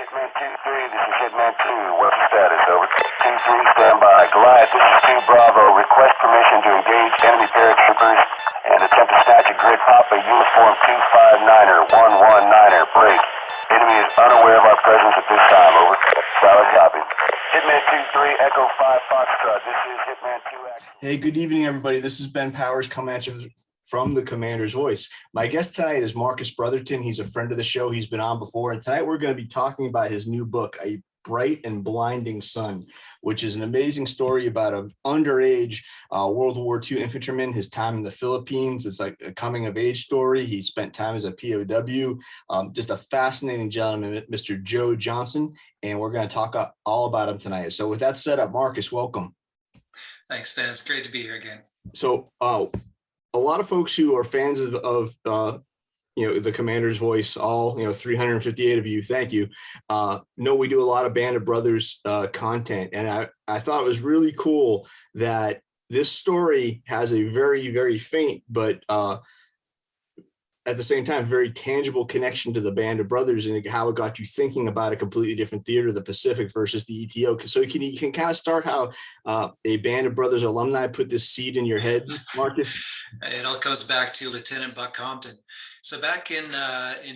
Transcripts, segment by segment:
Hitman 2-3, this is Hitman 2. What's the status? Over. 2-3, stand by. Goliath, this is 2 Bravo. Request permission to engage enemy paratroopers and attempt to snatch a grid Papa uniform 259er, 119er. Break. Enemy is unaware of our presence at this time. Over. Solid copy. Hitman 2-3, Echo 5 Foxtrot. This is Hitman 2. Hey, good evening, everybody. This is Ben Powers coming at you from the Commander's Voice. My guest tonight is Marcus Brotherton. He's a friend of the show. He's been on before. And tonight we're going to be talking about his new book, A Bright and Blinding Sun, which is an amazing story about an underage World War II infantryman, his time in the Philippines. It's like a coming of age story. He spent time as a POW. Just a fascinating gentleman, Mr. Joe Johnson. And we're going to talk all about him tonight. So with that set up, Marcus, welcome. Thanks, Ben. It's great to be here again. So a lot of folks who are fans of the Commander's Voice, all 358 of you, thank you, know we do a lot of Band of Brothers content, and I thought it was really cool that this story has a very, very faint but at the same time very tangible connection to the Band of Brothers and how it got you thinking about a completely different theater, the Pacific versus the ETO. So you can kind of start how a Band of Brothers alumni put this seed in your head, Marcus? It all goes back to Lieutenant Buck Compton. So back in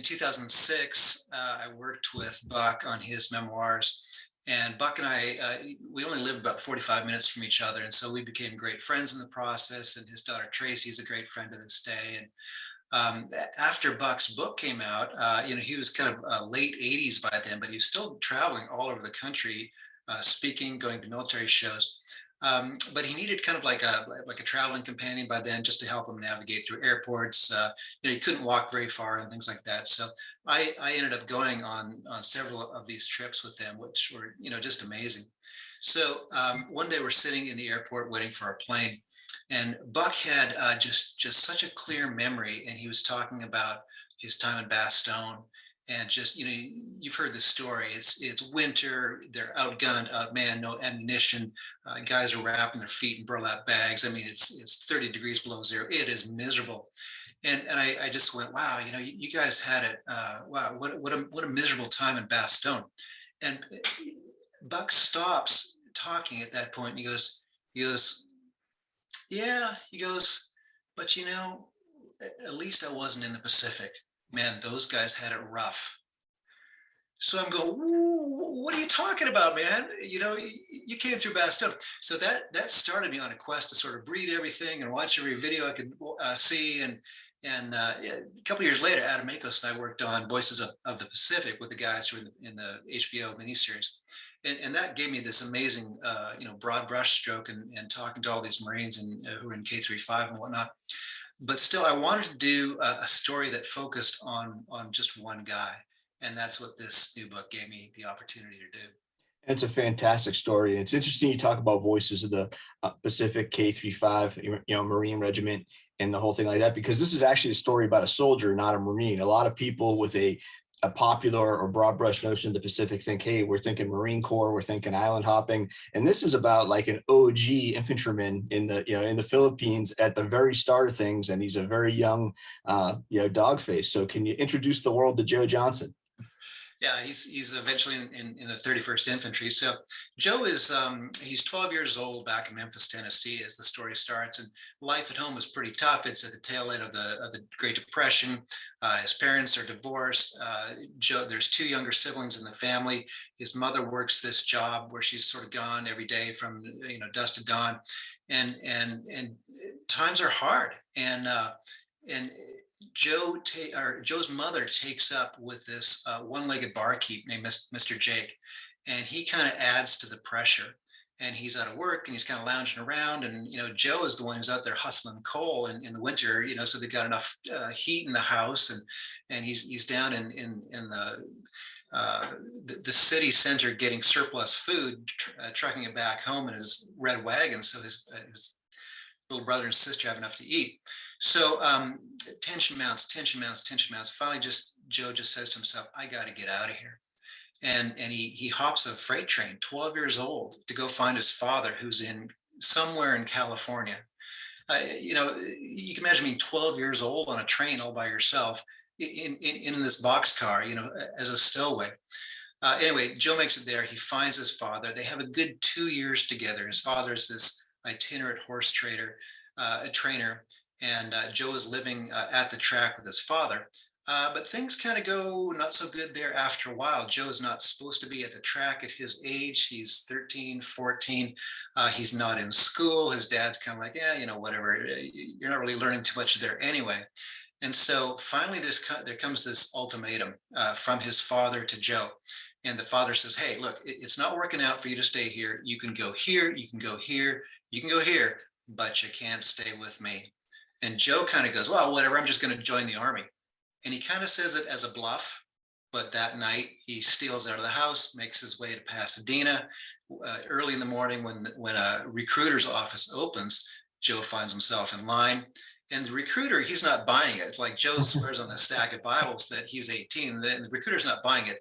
2006, I worked with Buck on his memoirs. And Buck and I, we only lived about 45 minutes from each other. And so we became great friends in the process. And his daughter, Tracy, is a great friend to this day. And after Buck's book came out, he was kind of late 80s by then, but he was still traveling all over the country, speaking, going to military shows. But he needed kind of like a traveling companion by then, just to help him navigate through airports. He couldn't walk very far and things like that. So I ended up going on several of these trips with them, which were just amazing. So one day we're sitting in the airport waiting for our plane. And Buck had just such a clear memory, and he was talking about his time in Bastogne, and just you've heard the story. It's winter, they're outgunned, outmanned, no ammunition. Guys are wrapping their feet in burlap bags. I mean, it's 30 degrees below zero. It is miserable, and I just went, wow, you guys had it. Wow, what a miserable time in Bastogne. And Buck stops talking at that point. And he goes. Yeah, he goes, but at least I wasn't in the Pacific. Man, those guys had it rough. So I'm going, what are you talking about, man? You came through Bastogne. So that started me on a quest to sort of read everything and watch every video I could see. And a couple of years later, Adam Akos and I worked on Voices of the Pacific with the guys who were in the HBO miniseries. And that gave me this amazing, broad brush stroke and talking to all these Marines who were in K-35 and whatnot. But still, I wanted to do a story that focused on just one guy. And that's what this new book gave me the opportunity to do. It's a fantastic story. And it's interesting you talk about Voices of the Pacific, K-35, Marine Regiment, and the whole thing like that, because this is actually a story about a soldier, not a Marine. A lot of people with a popular or broad brush notion of the Pacific think, hey, we're thinking Marine Corps, we're thinking island hopping. And this is about like an OG infantryman in the Philippines at the very start of things. And he's a very young, dog face. So can you introduce the world to Joe Johnson? Yeah, he's eventually in the 31st Infantry. So Joe is he's 12 years old back in Memphis, Tennessee, as the story starts. And life at home is pretty tough. It's at the tail end of the Great Depression. His parents are divorced. Joe, there's 2 younger siblings in the family. His mother works this job where she's sort of gone every day from dusk to dawn, and times are hard. And Joe's mother takes up with this one-legged barkeep named Mr. Jake, and he kind of adds to the pressure. And he's out of work and he's kind of lounging around, and Joe is the one who's out there hustling coal in the winter, so they've got enough heat in the house, and he's down in the city center getting surplus food, trucking it back home in his red wagon, so his little brother and sister have enough to eat. So tension mounts. Finally, Joe just says to himself, I got to get out of here. And he hops a freight train, 12 years old, to go find his father, who's somewhere in California. You can imagine being 12 years old on a train all by yourself in this boxcar, as a stowaway. Anyway, Joe makes it there. He finds his father. They have a good 2 years together. His father is this itinerant horse trader, a trainer, and Joe is living at the track with his father. But things kind of go not so good there after a while. Joe is not supposed to be at the track at his age. He's 13, 14. He's not in school. His dad's kind of like, yeah, whatever. You're not really learning too much there anyway. And so finally, there comes this ultimatum from his father to Joe. And the father says, hey, look, it's not working out for you to stay here. You can go here, you can go here, you can go here, but you can't stay with me. And Joe kind of goes, well, whatever, I'm just going to join the army. And he kind of says it as a bluff. But that night, he steals out of the house, makes his way to Pasadena. Early in the morning, when a recruiter's office opens, Joe finds himself in line. And the recruiter, he's not buying it. It's like Joe swears on a stack of Bibles that he's 18. The recruiter's not buying it.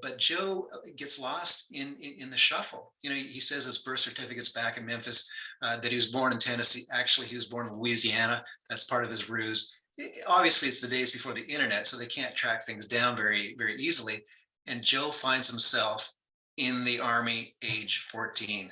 But Joe gets lost in the shuffle. He says his birth certificate's back in Memphis, that he was born in Tennessee. Actually, he was born in Louisiana. That's part of his ruse. Obviously, it's the days before the internet, so they can't track things down very, very easily. And Joe finds himself in the Army, age 14.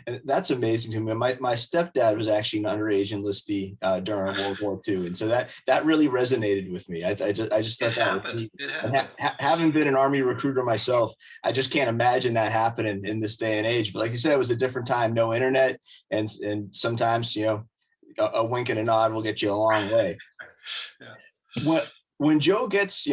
And that's amazing to me. My stepdad was actually an underage enlistee during World War II, and so that really resonated with me. I just thought that was neat. It happened. Having been an Army recruiter myself, I just can't imagine that happening in this day and age. But like you said, it was a different time, no internet, and sometimes a wink and a nod will get you a long way. Yeah. When Joe gets,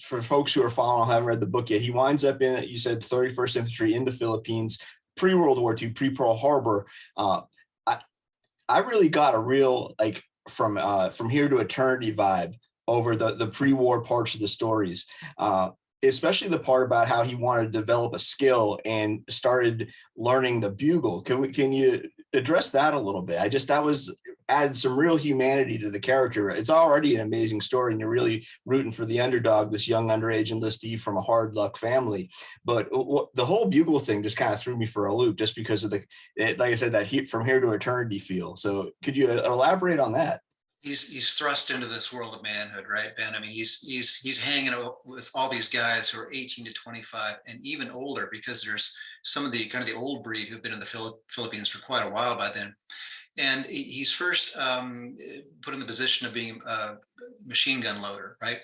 for folks who are following, haven't read the book yet, he winds up in, you said, 31st Infantry in the Philippines, pre-World War II, pre-Pearl Harbor. I really got a real, from here to eternity vibe over the pre-war parts of the stories, especially the part about how he wanted to develop a skill and started learning the bugle. Can you address that a little bit? That was added some real humanity to the character. It's already an amazing story, and you're really rooting for the underdog, this young underage enlistee from a hard luck family. But the whole bugle thing just kind of threw me for a loop, just because of like I said, that from here to eternity feel. So could you elaborate on that? He's thrust into this world of manhood, right, Ben? I mean, he's hanging out with all these guys who are 18 to 25 and even older, because there's some of the kind of the old breed who've been in the Philippines for quite a while by then. And he's first put in the position of being a machine gun loader, right?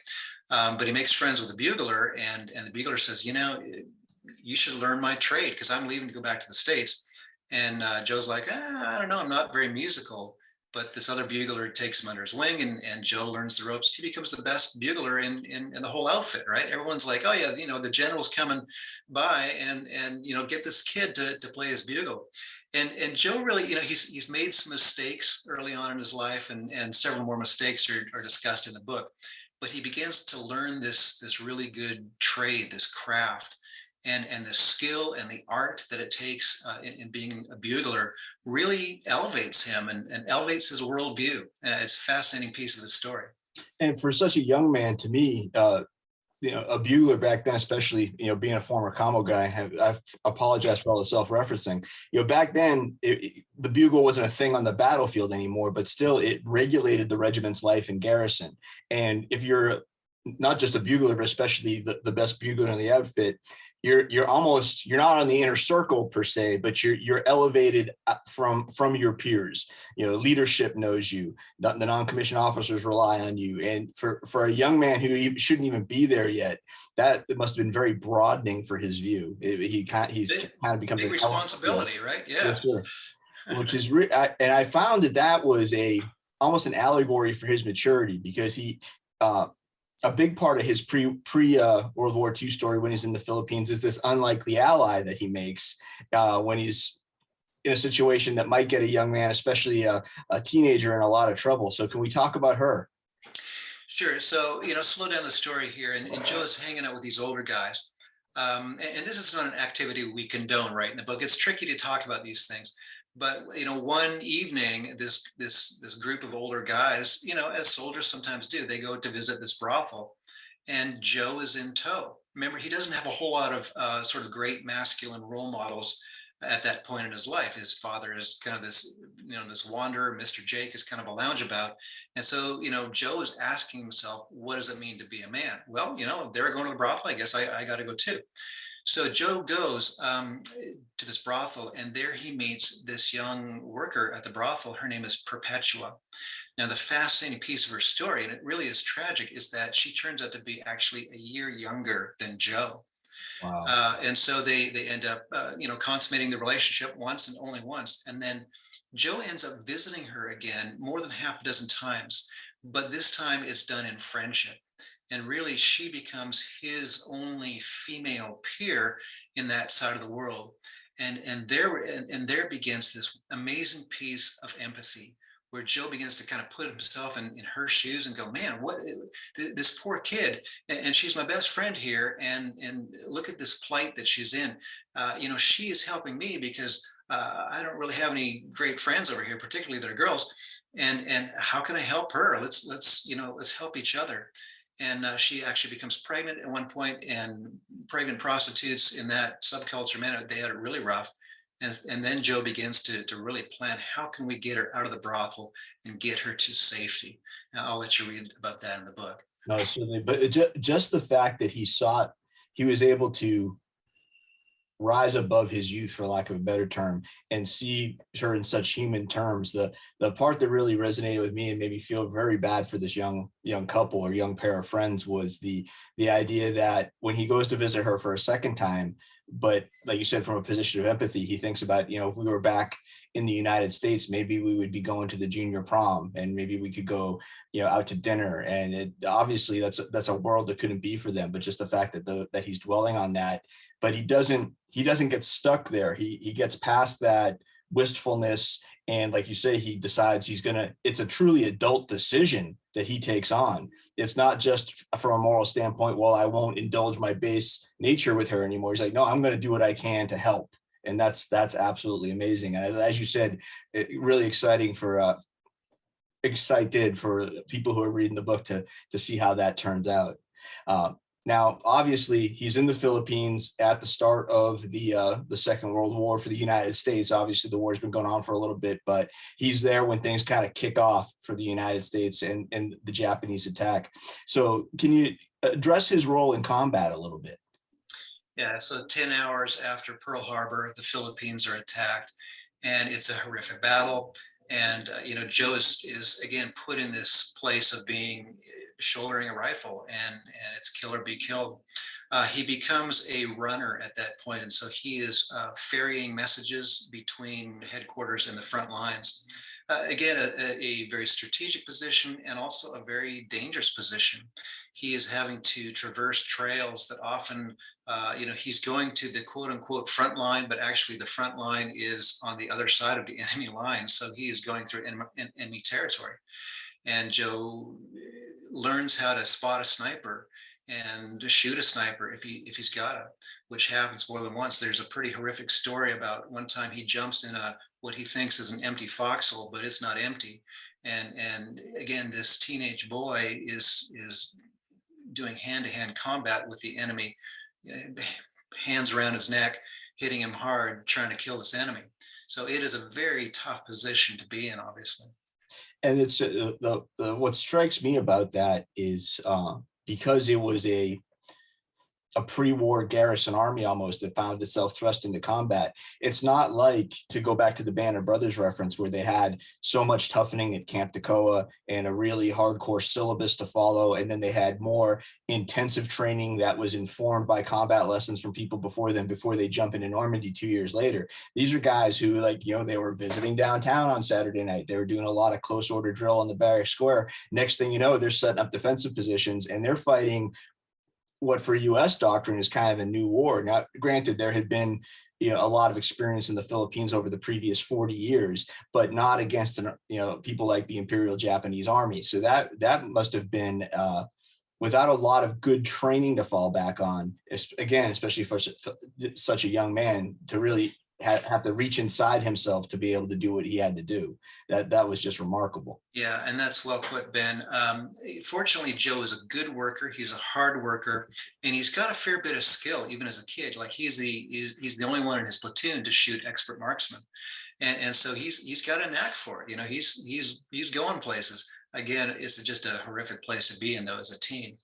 But he makes friends with the bugler, and the bugler says, you should learn my trade, because I'm leaving to go back to the States. And Joe's like, I don't know, I'm not very musical. But this other bugler takes him under his wing, and Joe learns the ropes. He becomes the best bugler in the whole outfit, right? Everyone's like, oh yeah, the general's coming by, and get this kid to play his bugle. And Joe really, he's made some mistakes early on in his life, and several more mistakes are discussed in the book. But he begins to learn this really good trade, this craft, and the skill and the art that it takes in being a bugler really elevates him and elevates his worldview. It's a fascinating piece of the story. And for such a young man, to me, a bugler back then, especially, being a former commo guy, I've apologized for all the self-referencing. Back then, the bugle wasn't a thing on the battlefield anymore, but still it regulated the regiment's life in garrison. And if you're not just a bugler, but especially the best bugler in the outfit, you're not on the inner circle per se, but you're elevated from your peers. Leadership knows you. The non-commissioned officers rely on you. And for a young man who shouldn't even be there yet, that must have been very broadening for his view. He's kind of becomes big responsibility, right? Yeah. Yes, sir. Which is and I found that was almost an allegory for his maturity, because he. A big part of his pre World War II story when he's in the Philippines is this unlikely ally that he makes when he's in a situation that might get a young man, especially a teenager, in a lot of trouble. So can we talk about her? Sure. So, slow down the story here. And Joe's hanging out with these older guys. And this is not an activity we condone, right, in the book. It's tricky to talk about these things. But one evening, this group of older guys, as soldiers sometimes do, they go to visit this brothel, and Joe is in tow. Remember, he doesn't have a whole lot of sort of great masculine role models at that point in his life. His father is kind of this, this wanderer. Mr. Jake is kind of a louseabout. And so, Joe is asking himself, what does it mean to be a man? Well, they're going to the brothel. I guess I got to go too. So Joe goes to this brothel, and there he meets this young worker at the brothel. Her name is Perpetua. Now, the fascinating piece of her story, and it really is tragic, is that she turns out to be actually a year younger than Joe. Wow. And so they end up, consummating the relationship once and only once. And then Joe ends up visiting her again more than half a dozen times, but this time it's done in friendship. And really, she becomes his only female peer in that side of the world. And there begins this amazing piece of empathy, where Joe begins to kind of put himself in her shoes and go, man, what, this poor kid, and she's my best friend here, and look at this plight that she's in. She is helping me because I don't really have any great friends over here, particularly that are girls, and how can I help her? Let's help each other. And she actually becomes pregnant at one point, and pregnant prostitutes in that subculture, man, they had it really rough. And then Joe begins to really plan, how can we get her out of the brothel and get her to safety? Now, I'll let you read about that in the book. No, certainly. But just the fact that he was able to rise above his youth, for lack of a better term, and see her in such human terms. The part that really resonated with me and made me feel very bad for this young couple or young pair of friends was the idea that when he goes to visit her for a second time, but like you said, from a position of empathy, he thinks about, if we were back in the United States, maybe we would be going to the junior prom, and maybe we could go, out to dinner. And obviously that's a world that couldn't be for them. But just the fact that he's dwelling on that, but he doesn't get stuck there. He gets past that wistfulness. And like you say, he decides it's a truly adult decision that he takes on. It's not just from a moral standpoint, well, I won't indulge my base nature with her anymore. He's like, no, I'm going to do what I can to help. And that's absolutely amazing. And as you said, really exciting excited for people who are reading the book to see how that turns out. Now, obviously, he's in the Philippines at the start of the Second World War for the United States. Obviously, the war's been going on for a little bit, but he's there when things kind of kick off for the United States and the Japanese attack. So can you address his role in combat a little bit? Yeah, so 10 hours after Pearl Harbor, the Philippines are attacked, and it's a horrific battle. And, Joe is again put in this place of being shouldering a rifle, and it's kill or be killed. He becomes a runner at that point, and so he is ferrying messages between headquarters and the front lines. Again, a very strategic position, and also a very dangerous position. He is having to traverse trails that often, he's going to the quote unquote front line, but actually the front line is on the other side of the enemy line. So he is going through enemy territory. And Joe learns how to spot a sniper and to shoot a sniper if he's got it, which happens more than once. There's a pretty horrific story about one time he jumps in what he thinks is an empty foxhole, but it's not empty. And again, this teenage boy is doing hand-to-hand combat with the enemy, hands around his neck, hitting him hard, trying to kill this enemy. So it is a very tough position to be in, obviously. And it's what strikes me about that is because it was a pre-war garrison army almost that found itself thrust into combat. It's not like, to go back to the Band of Brothers reference, where they had so much toughening at Camp Toccoa and a really hardcore syllabus to follow, and then they had more intensive training that was informed by combat lessons from people before them before they jump into Normandy 2 years later. These are guys who, they were visiting downtown on Saturday night. They were doing a lot of close order drill on the Barrack Square. Next thing you know, they're setting up defensive positions, and they're fighting what for U.S. doctrine is kind of a new war. Now, granted, there had been a lot of experience in the Philippines over the previous 40 years, but not against people like the Imperial Japanese Army. So that must have been without a lot of good training to fall back on. Again, especially for such a young man, to really have to reach inside himself to be able to do what he had to do. That was just remarkable. Yeah, and that's well put, Ben. Fortunately, Joe is a good worker. He's a hard worker, and he's got a fair bit of skill, even as a kid. Like he's the only one in his platoon to shoot expert marksman, and so he's got a knack for it. You know, he's going places. Again, it's just a horrific place to be in, though, as a team.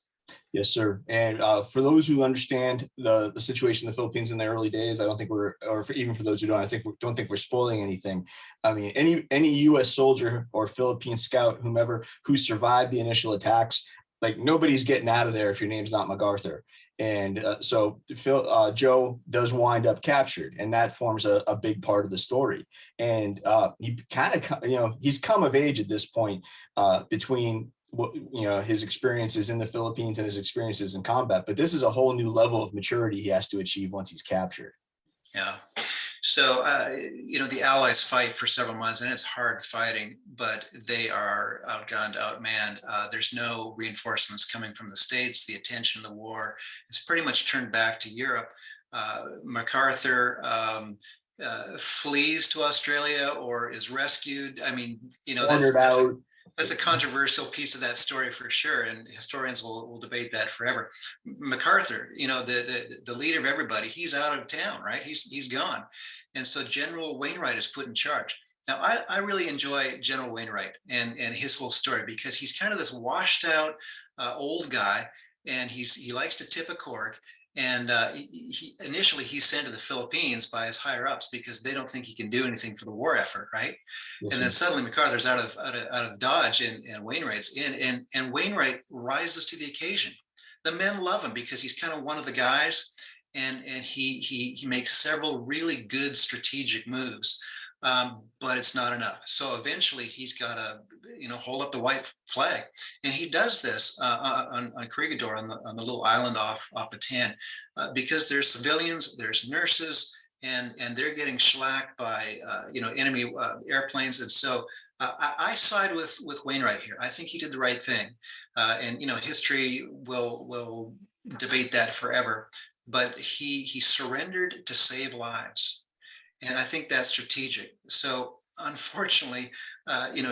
Yes, sir. And for those who understand the situation in the Philippines in the early days, I don't think even for those who don't, don't think we're spoiling anything. I mean, any U.S. soldier or Philippine scout, whomever, who survived the initial attacks, like nobody's getting out of there if your name's not MacArthur. And so Joe does wind up captured, and that forms a big part of the story. And he kind of, he's come of age at this point between his experiences in the Philippines and his experiences in combat, but this is a whole new level of maturity he has to achieve once he's captured. Yeah. So, the Allies fight for several months, and it's hard fighting, but they are outgunned, outmanned. There's no reinforcements coming from the States. The attention of the war is pretty much turned back to Europe. MacArthur flees to Australia or is rescued. I mean, that's a controversial piece of that story for sure, and historians will debate that forever. MacArthur, the leader of everybody, he's out of town, right? He's gone, and so General Wainwright is put in charge. Now, I really enjoy General Wainwright and his whole story, because he's kind of this washed out old guy, and he likes to tip a cork. And initially he's sent to the Philippines by his higher ups because they don't think he can do anything for the war effort, right? Yes, and then suddenly MacArthur's out of Dodge, and Wainwright's in, and Wainwright rises to the occasion. The men love him because he's kind of one of the guys, and he makes several really good strategic moves. But it's not enough. So eventually he's got to, hold up the white flag, and he does this on Corregidor, on the little island off Bataan, because there's civilians, there's nurses, and they're getting shellacked by enemy airplanes, and so I side with Wainwright here. I think he did the right thing, and history will debate that forever. But he surrendered to save lives. And I think that's strategic. So unfortunately,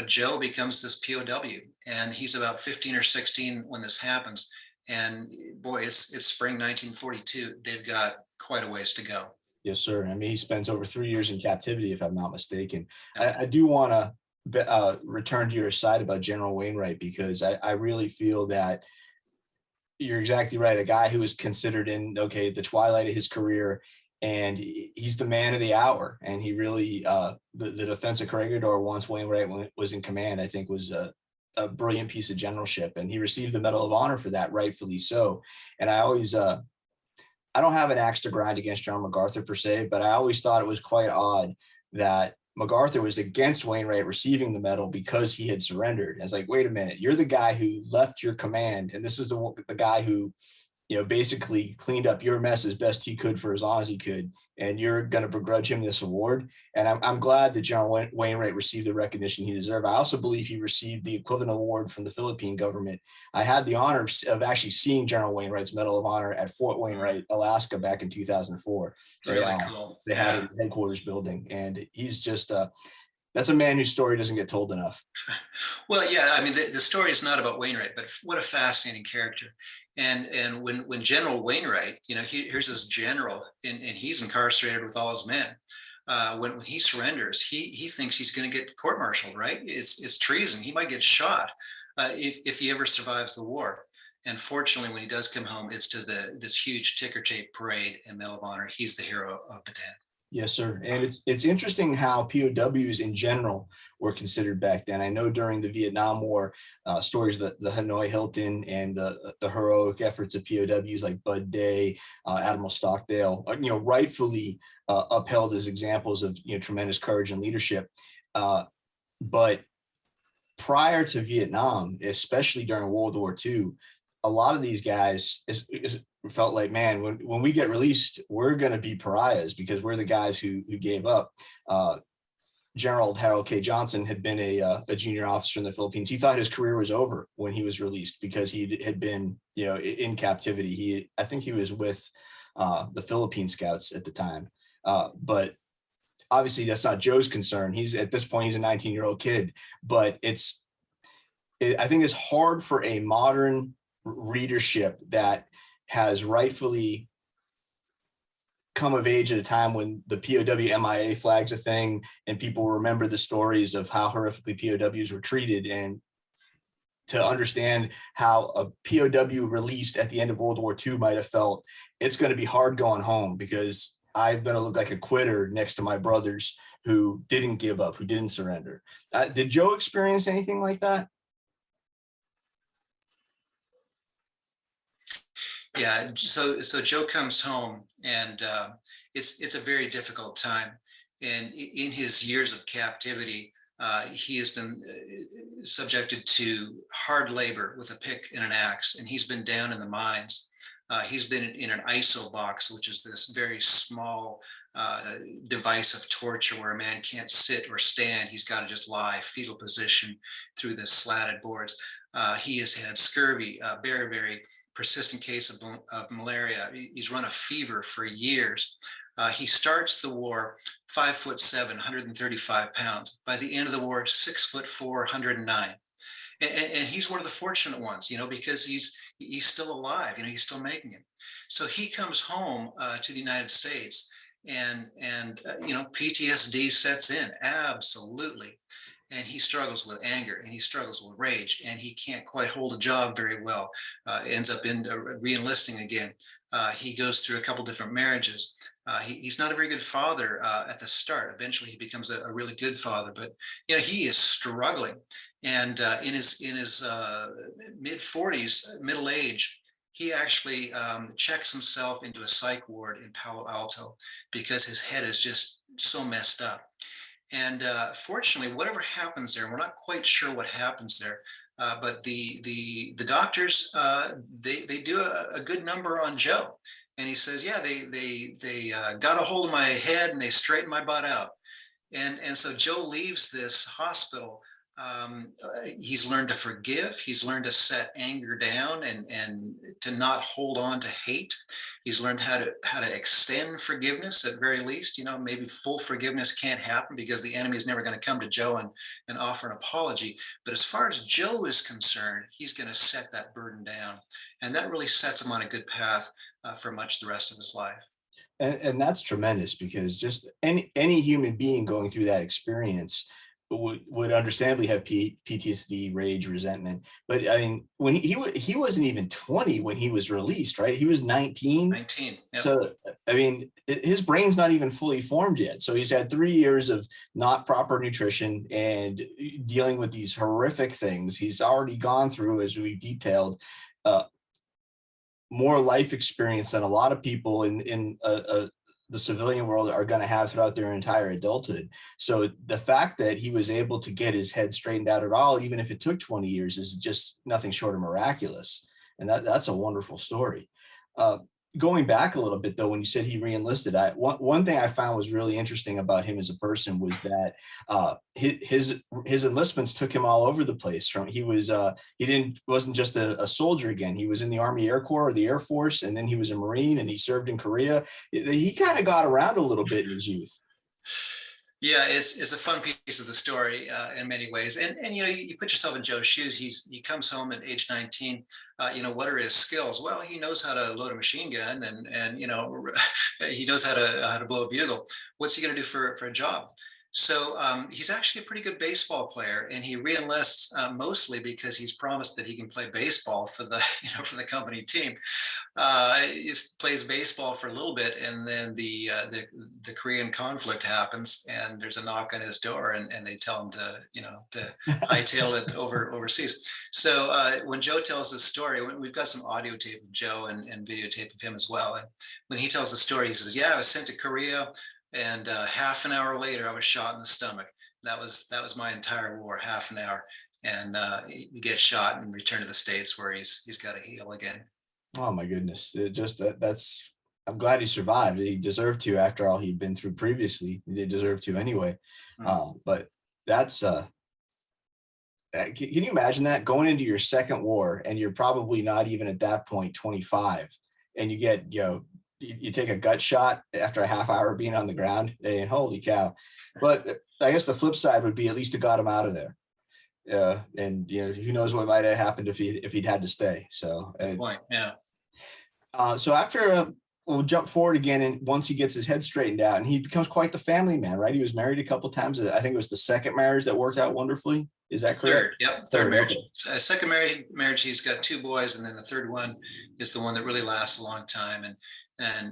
Joe becomes this POW, and he's about 15 or 16 when this happens. And boy, it's spring 1942. They've got quite a ways to go. Yes, sir. I mean, he spends over 3 years in captivity, if I'm not mistaken. I do want to return to your side about General Wainwright, because I really feel that you're exactly right. A guy who was considered in, the twilight of his career, and he's the man of the hour. And he really, the defense of Corregidor, once Wainwright was in command, I think was a brilliant piece of generalship. And he received the Medal of Honor for that, rightfully so. And I always, I don't have an axe to grind against John MacArthur per se, but I always thought it was quite odd that MacArthur was against Wainwright receiving the medal because he had surrendered. I was like, wait a minute, you're the guy who left your command, and this is the guy who, basically cleaned up your mess as best he could for as long as he could, and you're going to begrudge him this award. And I'm glad that General Wainwright received the recognition he deserved. I also believe he received the equivalent award from the Philippine government. I had the honor of actually seeing General Wainwright's Medal of Honor at Fort Wainwright, Alaska, back in 2004. Really cool. They had a headquarters building, and he's just that's a man whose story doesn't get told enough. Well, yeah, I mean, the story is not about Wainwright, but what a fascinating character. And when General Wainwright, here's this general, and he's incarcerated with all his men. When he surrenders, he thinks he's going to get court-martialed, right? It's treason. He might get shot if he ever survives the war. And fortunately, when he does come home, it's to this huge ticker tape parade and Medal of Honor. He's the hero of Bataan. Yes, sir. And it's interesting how POWs in general were considered back then. I know during the Vietnam War, stories that the Hanoi Hilton and the heroic efforts of POWs like Bud Day, Admiral Stockdale, rightfully upheld as examples of tremendous courage and leadership. But prior to Vietnam, especially during World War II, a lot of these guys felt like, man, when we get released, we're going to be pariahs because we're the guys who gave up. General Harold K. Johnson had been a junior officer in the Philippines. He thought his career was over when he was released because he had been, in captivity. I think he was with the Philippine Scouts at the time. But obviously that's not Joe's concern. He's at this point, he's a 19-year-old kid, but I think it's hard for a modern readership that has rightfully come of age at a time when the POW MIA flag's a thing and people remember the stories of how horrifically POWs were treated, and to understand how a POW released at the end of World War II might have felt. It's going to be hard going home, because I'm going to look like a quitter next to my brothers who didn't give up, who didn't surrender. Did Joe experience anything like that? Yeah, so Joe comes home, and it's a very difficult time. And in his years of captivity, he has been subjected to hard labor with a pick and an axe, and he's been down in the mines. He's been in an ISO box, which is this very small device of torture where a man can't sit or stand. He's got to just lie, fetal position, through the slatted boards. He has had scurvy, very, very persistent case of malaria. He's run a fever for years. He starts the war 5'7", 135 pounds. By the end of the war, 6'4", 109. And he's one of the fortunate ones, because he's still alive. He's still making it. So he comes home to the United States, and PTSD sets in, absolutely. And he struggles with anger, and he struggles with rage, and he can't quite hold a job very well. Ends up in re-enlisting again. He goes through a couple different marriages. He's not a very good father at the start. Eventually, he becomes a really good father, but he is struggling. And in his mid 40s, middle age, he actually checks himself into a psych ward in Palo Alto because his head is just so messed up. And fortunately, whatever happens there, we're not quite sure what happens there, but the doctors, they do a good number on Joe. And he says, yeah, they got a hold of my head and they straightened my butt out. And so Joe leaves this hospital. He's learned to forgive. He's learned to set anger down and to not hold on to hate. He's learned how to extend forgiveness at very least. Maybe full forgiveness can't happen because the enemy is never going to come to Joe and offer an apology. But as far as Joe is concerned, he's going to set that burden down. And that really sets him on a good path for much the rest of his life. And that's tremendous, because just any human being going through that experience would understandably have PTSD, rage, resentment. But I mean, when he wasn't even 20 when he was released, right? He was 19. 19. Yep. So I mean, his brain's not even fully formed yet. So he's had 3 years of not proper nutrition and dealing with these horrific things. He's already gone through, as we detailed, more life experience than a lot of people in the civilian world are going to have throughout their entire adulthood. So the fact that he was able to get his head straightened out at all, even if it took 20 years, is just nothing short of miraculous. And that's a wonderful story. Going back a little bit, though, when you said he re-enlisted, one thing I found was really interesting about him as a person was that his enlistments took him all over the place. He wasn't just a soldier again. He was in the Army Air Corps or the Air Force, and then he was a Marine, and he served in Korea. He kind of got around a little bit in his youth. Yeah, it's a fun piece of the story in many ways. And you put yourself in Joe's shoes. He comes home at age 19. What are his skills? Well, he knows how to load a machine gun, and he knows how to blow a bugle. What's he going to do for a job? So he's actually a pretty good baseball player, and he re-enlists mostly because he's promised that he can play baseball for the for the company team. He plays baseball for a little bit, and then the Korean conflict happens, and there's a knock on his door, and they tell him to hightail it overseas. So when Joe tells this story, we've got some audio tape of Joe and videotape of him as well. And when he tells the story, he says, "Yeah, I was sent to Korea. And half an hour later, I was shot in the stomach. That was my entire war, half an hour. And he gets shot and returned to the States, where he's got to heal again." Oh my goodness! That's. I'm glad he survived. He deserved to, after all he'd been through previously. He deserved to anyway. But that's. Can you imagine that, going into your second war, and you're probably not even at that point 25, and you get you take a gut shot after a half hour being on the ground, and holy cow. But I guess the flip side would be at least it got him out of there. And who knows what might have happened if he'd had to stay. So yeah. So after we'll jump forward again, and once he gets his head straightened out, and he becomes quite the family man, right? He was married a couple of times. I think it was the second marriage that worked out wonderfully. Is that correct? Third marriage. Okay. Second marriage, he's got 2 boys, and then the third one is the one that really lasts a long time. And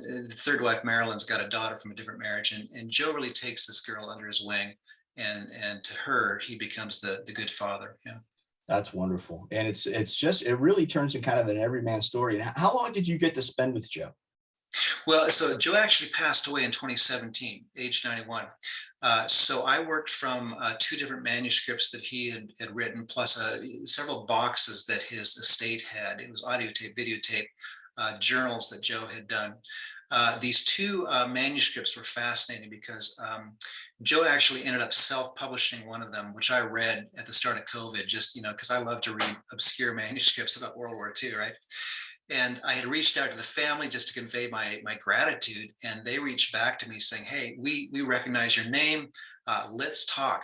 the third wife, Marilyn's got a daughter from a different marriage, and Joe really takes this girl under his wing, and to her, he becomes the good father. Yeah. That's wonderful. And it really turns in kind of an everyman story. And how long did you get to spend with Joe? Well, so Joe actually passed away in 2017, age 91. So I worked from 2 different manuscripts that he had written, plus several boxes that his estate had. It was audio tape, videotape, journals that Joe had done. These 2 manuscripts were fascinating because Joe actually ended up self-publishing one of them, which I read at the start of COVID, just, because I love to read obscure manuscripts about World War II, right? And I had reached out to the family just to convey my gratitude. And they reached back to me saying, hey, we recognize your name. Let's talk.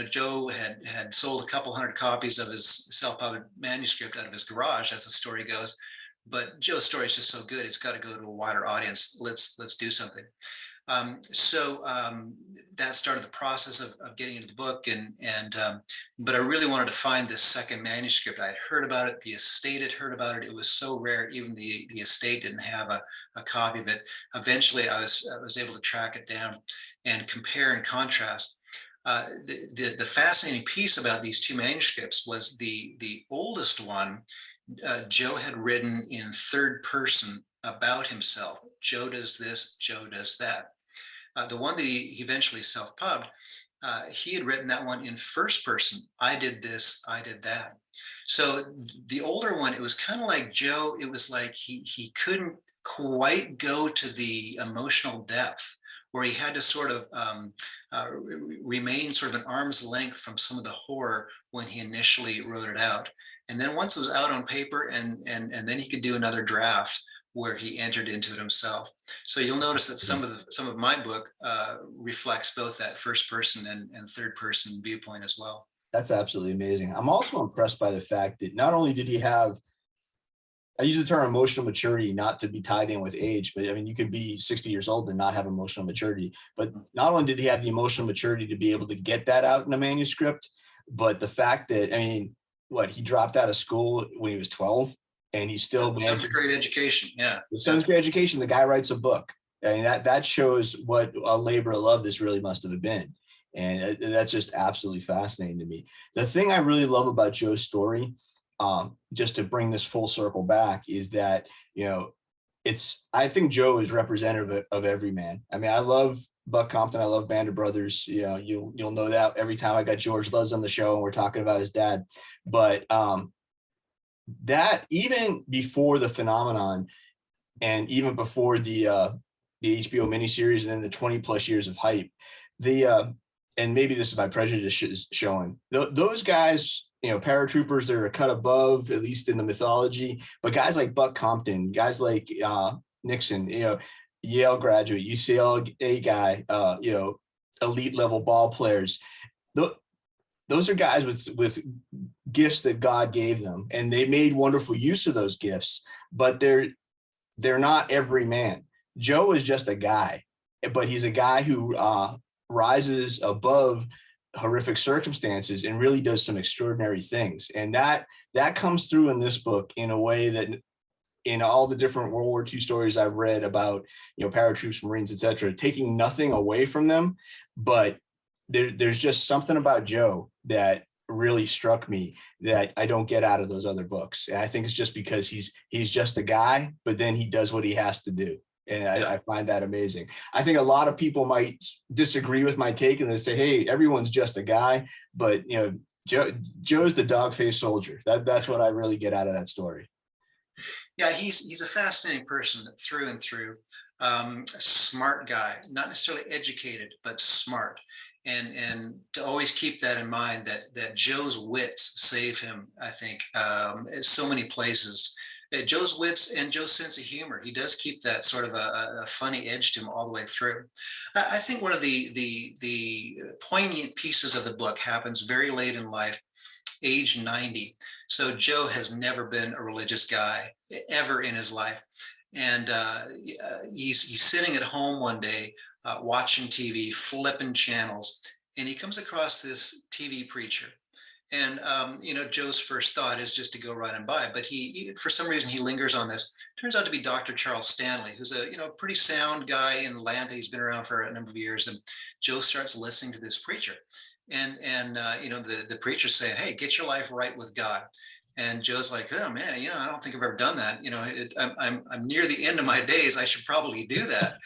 Joe had sold a couple hundred copies of his self-published manuscript out of his garage, as the story goes. But Joe's story is just so good, it's got to go to a wider audience. Let's do something. So that started the process of getting into the book, but I really wanted to find this second manuscript. I had heard about it. The estate had heard about it. It was so rare. Even the estate didn't have a copy of it. Eventually, I was able to track it down and compare and contrast. The fascinating piece about these 2 manuscripts was the oldest one. Joe had written in third person about himself. Joe does this, Joe does that. The one that he eventually self-pubbed, he had written that one in first person. I did this, I did that. So the older one, it was kind of like Joe, it was like he couldn't quite go to the emotional depth, where he had to sort of remain sort of an arm's length from some of the horror when he initially wrote it out. And then once it was out on paper, and then he could do another draft where he entered into it himself. So you'll notice that some of my book reflects both that first person and third person viewpoint as well. That's absolutely amazing. I'm also impressed by the fact that not only did he have, I use the term emotional maturity not to be tied in with age, but I mean, you could be 60 years old and not have emotional maturity. But not only did he have the emotional maturity to be able to get that out in a manuscript, but the fact that, I mean, he dropped out of school when he was 12, and he still had great education. Yeah, the son's great education. The guy writes a book, and that shows what a labor of love this really must have been. And that's just absolutely fascinating to me. The thing I really love about Joe's story, just to bring this full circle back, is that, I think Joe is representative of every man. I mean, I love Buck Compton. I love Band of Brothers. You'll know that every time I got George Luz on the show and we're talking about his dad. But that even before the phenomenon, and even before the HBO miniseries, and then the 20 plus years of hype, and maybe this is my prejudice showing, those guys, paratroopers, they're a cut above, at least in the mythology. But guys like Buck Compton, guys like Nixon, Yale graduate, UCLA guy, elite level ball players. Those are guys with gifts that God gave them, and they made wonderful use of those gifts, but they're not every man. Joe is just a guy, but he's a guy who rises above horrific circumstances and really does some extraordinary things. And that comes through in this book in a way that in all the different World War II stories I've read about, paratroops, Marines, etc., taking nothing away from them, but there's just something about Joe that really struck me that I don't get out of those other books. And I think it's just because he's just a guy, but then he does what he has to do. And I find that amazing. I think a lot of people might disagree with my take and they say, hey, everyone's just a guy, but Joe's the dog-faced soldier. That's what I really get out of that story. Yeah, he's a fascinating person through and through. A smart guy, not necessarily educated, but smart. And to always keep that in mind, that Joe's wits save him, I think, in so many places. Joe's wits and Joe's sense of humor. He does keep that sort of a funny edge to him all the way through. I think one of the poignant pieces of the book happens very late in life, age 90. So Joe has never been a religious guy ever in his life. And he's sitting at home one day watching TV, flipping channels, and he comes across this TV preacher. And Joe's first thought is just to go right and by, but he for some reason he lingers on this. Turns out to be Dr. Charles Stanley, who's a pretty sound guy in Atlanta. He's been around for a number of years, and Joe starts listening to this preacher, and the preacher's saying, "Hey, get your life right with God." And Joe's like, "Oh man, I don't think I've ever done that. I'm near the end of my days. I should probably do that.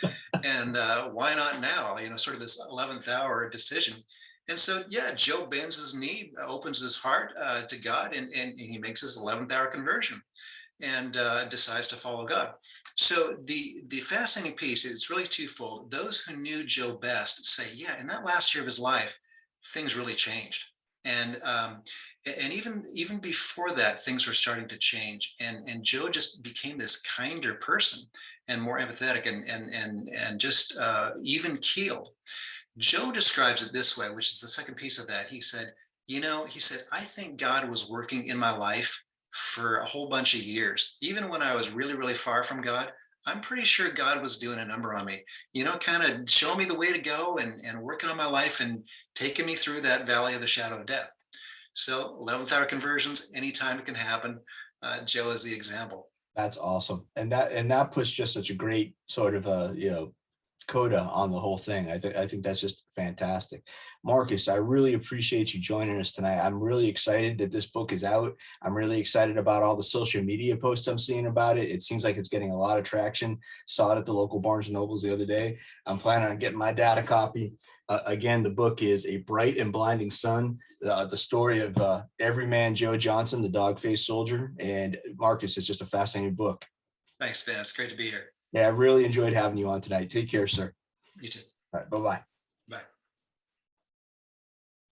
And why not now? Sort of this 11th hour decision." And so, yeah, Joe bends his knee, opens his heart to God, and he makes his 11th hour conversion and decides to follow God. So the fascinating piece, it's really twofold. Those who knew Joe best say, yeah, in that last year of his life, things really changed. And even before that, things were starting to change. And Joe just became this kinder person and more empathetic and just even keeled. Joe describes it this way, which is the second piece of that. He said, I think God was working in my life for a whole bunch of years. Even when I was really, really far from God, I'm pretty sure God was doing a number on me, kind of showing me the way to go and working on my life and taking me through that valley of the shadow of death. So 11th hour conversions, anytime it can happen. Joe is the example. That's awesome. And that puts just such a great sort of coda on the whole thing. I think that's just fantastic. Marcus, I really appreciate you joining us tonight. I'm really excited that this book is out. I'm really excited about all the social media posts I'm seeing about it. It seems like it's getting a lot of traction. Saw it at the local Barnes and Nobles the other day. I'm planning on getting my dad a copy. Again, the book is A Bright and Blinding Sun, the story of Everyman Joe Johnson, the dog-faced soldier. And Marcus, it's just a fascinating book. Thanks, Ben. It's great to be here. Yeah, I really enjoyed having you on tonight. Take care, sir. You too. All right, bye-bye.